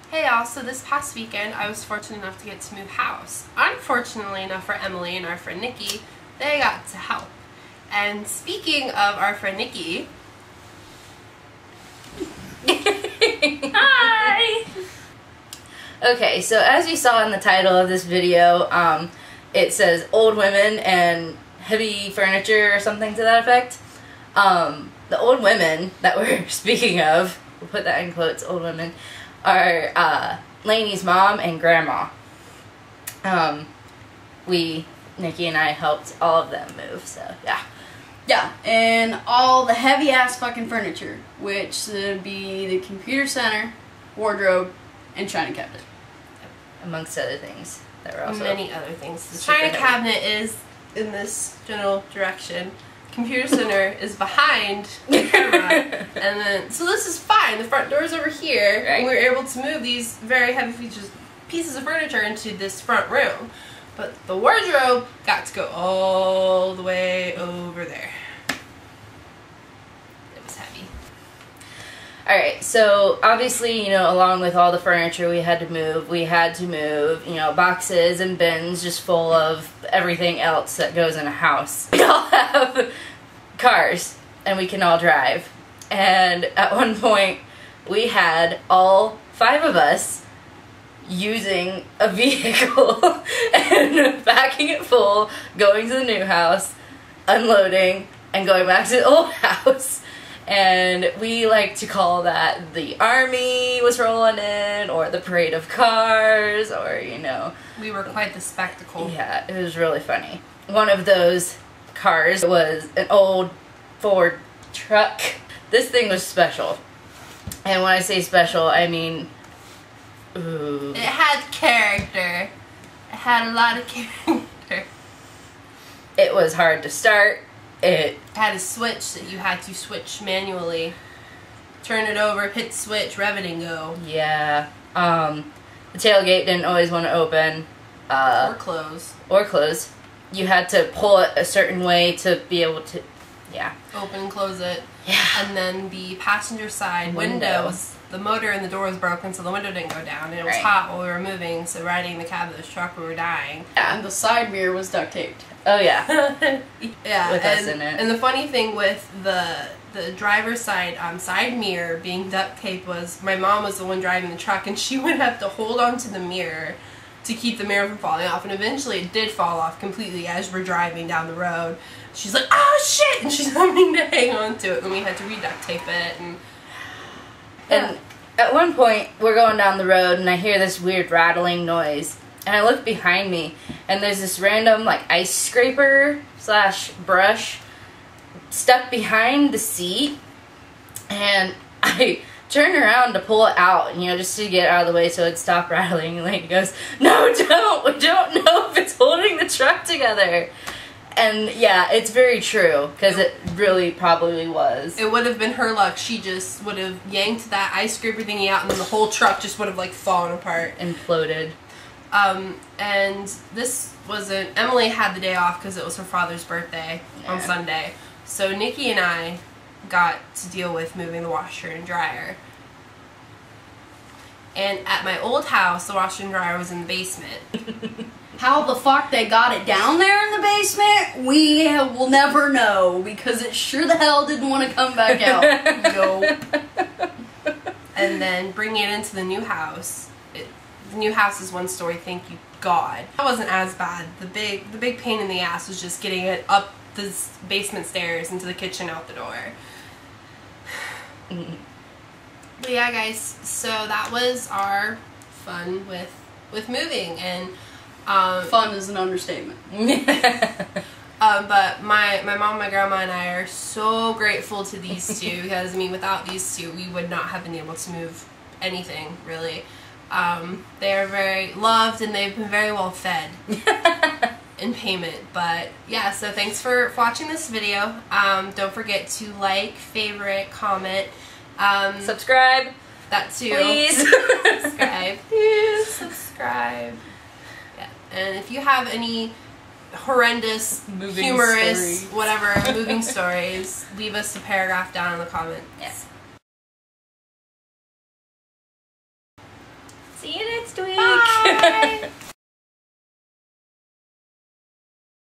Hey y'all, so this past weekend I was fortunate enough to get to move house. Unfortunately enough for Emily and our friend Nikki, they got to help. And speaking of our friend Nikki... Hi! Okay, so as you saw in the title of this video, it says old women and heavy furniture or something to that effect. The old women that we're speaking of, we'll put that in quotes, old women, are Layne's mom and grandma. Nikki and I helped all of them move, so yeah. Yeah, and all the heavy ass fucking furniture, which would be the computer center, wardrobe, and china cabinet. Amongst other things that were also many other things. The china cabinet is in this general direction. Computer center is behind the camera, and then so this is fine. The front door is over here, right. And we were able to move these very heavy pieces of furniture into this front room. But the wardrobe got to go all the way over there. It was heavy. Alright, so obviously, you know, along with all the furniture we had to move, you know, boxes and bins just full of everything else that goes in a house. We all have cars, and we can all drive. And at one point, we had all 5 of us using a vehicle and packing it full, going to the new house, unloading, and going back to the old house. And we like to call that the army was rolling in, or the parade of cars, or, you know. We were quite the spectacle. Yeah, it was really funny. One of those cars was an old Ford truck. This thing was special. And when I say special, I mean... Ooh. It had character. It had a lot of character. It was hard to start. It had a switch that you had to switch manually. Turn it over, hit switch, rev it and go. Yeah. The tailgate didn't always want to open. Or close. Or close. You had to pull it a certain way to be able to... Yeah. Open and close it. Yeah. And then the passenger side windows, the motor in the door was broken, so the window didn't go down. And it was hot while we were moving, so riding the cab of this truck, we were dying. Yeah, and the side mirror was duct taped. Oh, yeah. Yeah. With us in it. And the funny thing with the driver's side side mirror being duct taped was my mom was the one driving the truck, and she would have to hold onto the mirror to keep the mirror from falling off, and eventually it did fall off completely as we're driving down the road. She's like, oh shit, and she's having to hang on to it, and we had to re-duct tape it. And at one point, we're going down the road, and I hear this weird rattling noise, and I look behind me, and there's this random, like, ice scraper / brush stuck behind the seat, and I turn around to pull it out, you know, just to get out of the way so it'd stop rattling. And Layne goes, no, don't! We don't know if it's holding the truck together. And yeah, it's very true, because it really probably was. It would have been her luck. She just would have yanked that ice scraper thingy out, and then the whole truck just would have, like, fallen apart. Imploded. And this wasn't... Emily had the day off because it was her father's birthday on Sunday. So Nikki and I got to deal with moving the washer and dryer. And at my old house, the washer and dryer was in the basement. How the fuck they got it down there in the basement, we will never know, because it sure the hell didn't want to come back out. Nope. And then bringing it into the new house. The new house is one story, thank you God. That wasn't as bad. The big pain in the ass was just getting it up the basement stairs into the kitchen out the door. But yeah, guys, so that was our fun with moving, and fun is an understatement. But my mom, my grandma, and I are so grateful to these two, because I mean, without these two, we would not have been able to move anything really. They are very loved, and they've been very well fed in payment. But yeah, so thanks for watching this video. Don't forget to like, favorite, comment, subscribe. That too. Please. Subscribe. Please subscribe. Yeah. And if you have any horrendous, humorous, whatever, moving stories, leave us a paragraph down in the comments. Yes. See you next week. Bye.